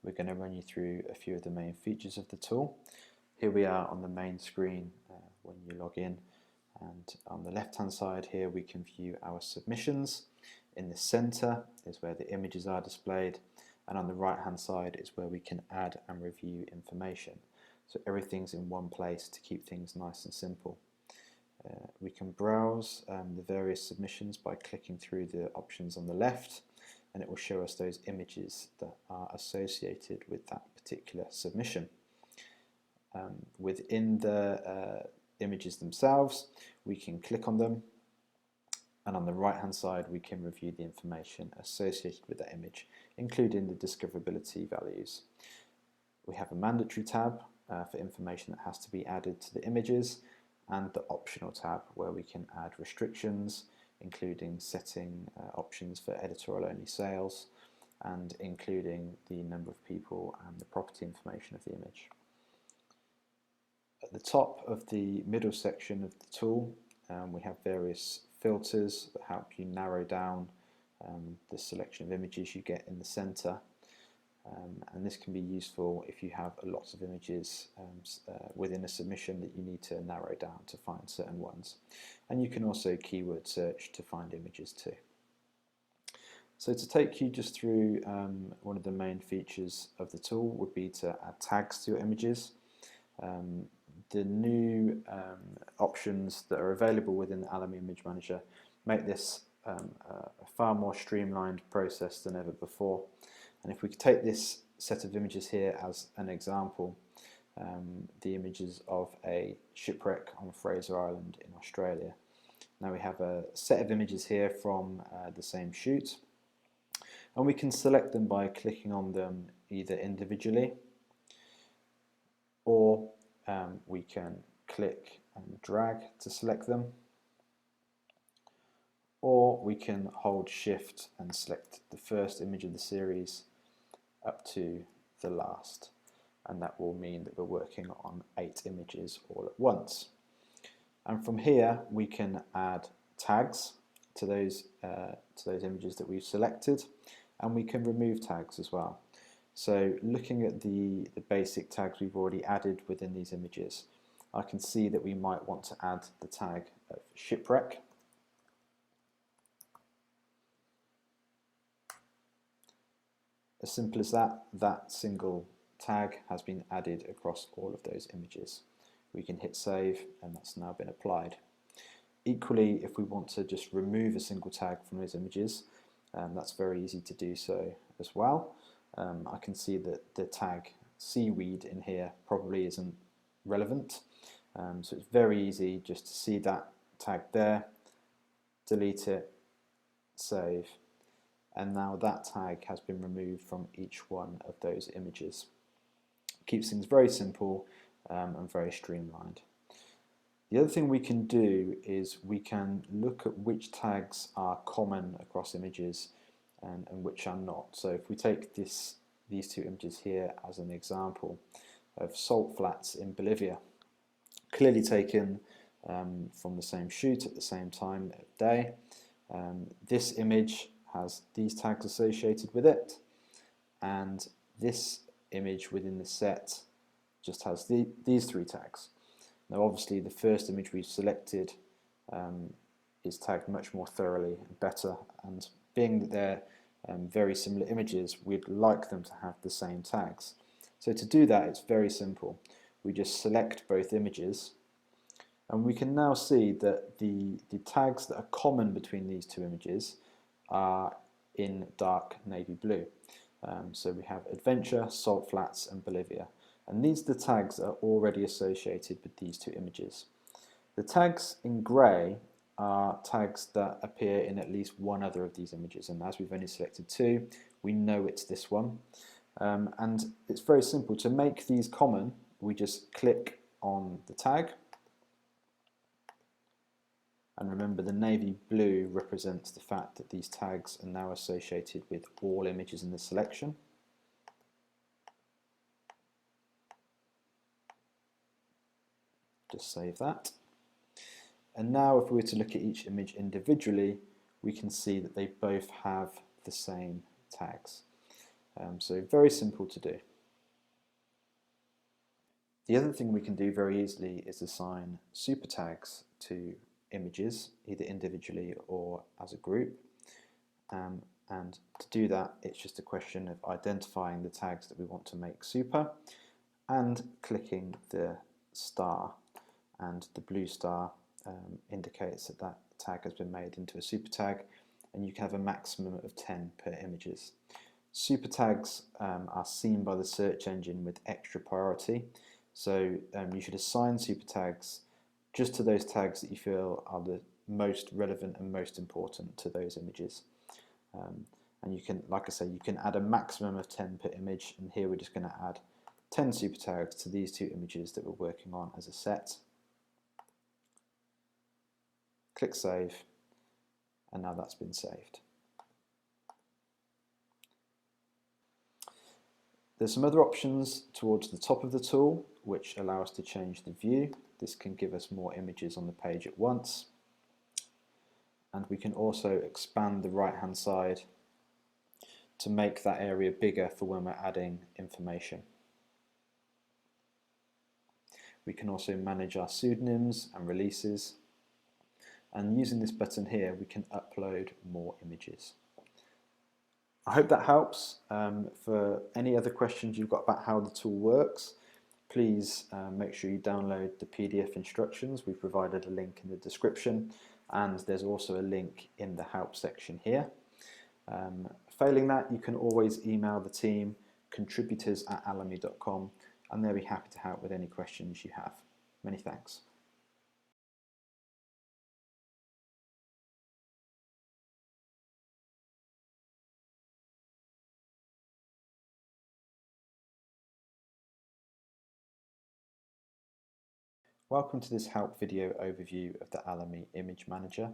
we're going to run you through a few of the main features of the tool. Here we are on the main screen when you log in, and on the left hand side here we can view our submissions. In the center is where the images are displayed, and on the right hand side is where we can add and review information. So everything's in one place to keep things nice and simple. We can browse the various submissions by clicking through the options on the left, and it will show us those images that are associated with that particular submission. Within the images themselves, we can click on them, and on the right hand side we can review the information associated with that image, including the discoverability values. We have a mandatory tab for information that has to be added to the images, and the optional tab where we can add restrictions, including setting options for editorial only sales, and including the number of people and the property information of the image. At the top of the middle section of the tool, we have various filters that help you narrow down the selection of images you get in the center. And this can be useful if you have lots of images within a submission that you need to narrow down to find certain ones. And you can also keyword search to find images too. So to take you just through one of the main features of the tool would be to add tags to your images. The new options that are available within the Alamy Image Manager make this a far more streamlined process than ever before. And if we could take this set of images here as an example, the images of a shipwreck on Fraser Island in Australia. Now we have a set of images here from the same shoot, and we can select them by clicking on them either individually, or we can click and drag to select them, or we can hold Shift and select the first image of the series up to the last, and that will mean that we're working on 8 images all at once. And from here we can add tags to those images that we've selected, and we can remove tags as well. So looking at the basic tags we've already added within these images, I can see that we might want to add the tag of shipwreck. As simple as that, that single tag has been added across all of those images. We can hit save, and that's now been applied. Equally, if we want to just remove a single tag from those images, that's very easy to do so as well. I can see that the tag seaweed in here probably isn't relevant, so it's very easy just to see that tag there, delete it, save, and now that tag has been removed from each one of those images. Keeps things very simple and very streamlined. The other thing we can do is we can look at which tags are common across images and which are not. So if we take these 2 images here as an example of salt flats in Bolivia, clearly taken from the same shoot at the same time of day, this image has these tags associated with it, and this image within the set just has these 3 tags. Now obviously the first image we've selected is tagged much more thoroughly and better, and being that they're very similar images, we'd like them to have the same tags. So to do that, it's very simple. We just select both images, and we can now see that the tags that are common between these 2 images are in dark navy blue. So we have adventure, salt flats, and Bolivia, and these are the tags that are already associated with these 2 images. The tags in grey are tags that appear in at least one other of these images, and as we've only selected 2, we know it's this one. And it's very simple. To make these common, we just click on the tag, and remember the navy blue represents the fact that these tags are now associated with all images in the selection. Just save that. And now if we were to look at each image individually, we can see that they both have the same tags. So very simple to do. The other thing we can do very easily is assign super tags to images, either individually or as a group. And to do that, it's just a question of identifying the tags that we want to make super and clicking the star, and the blue star indicates that that tag has been made into a super tag, and you can have a maximum of 10 per images. Super tags are seen by the search engine with extra priority, so you should assign super tags just to those tags that you feel are the most relevant and most important to those images. And you can, like I say, you can add a maximum of 10 per image, and here we're just going to add 10 super tags to these two images that we're working on as a set. Click Save, and now that's been saved. There's some other options towards the top of the tool which allow us to change the view. This can give us more images on the page at once. And we can also expand the right hand side to make that area bigger for when we're adding information. We can also manage our pseudonyms and releases, and using this button here we can upload more images. I hope that helps. For any other questions you've got about how the tool works, please make sure you download the PDF instructions. We've provided a link in the description, and there's also a link in the help section here. Failing that, you can always email the team, contributors@alamy.com, and they'll be happy to help with any questions you have. Many thanks. Welcome to this help video overview of the Alamy Image Manager.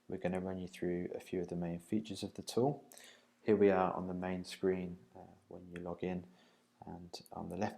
We're going to run you through a few of the main features of the tool. Here we are on the main screen when you log in, and on the left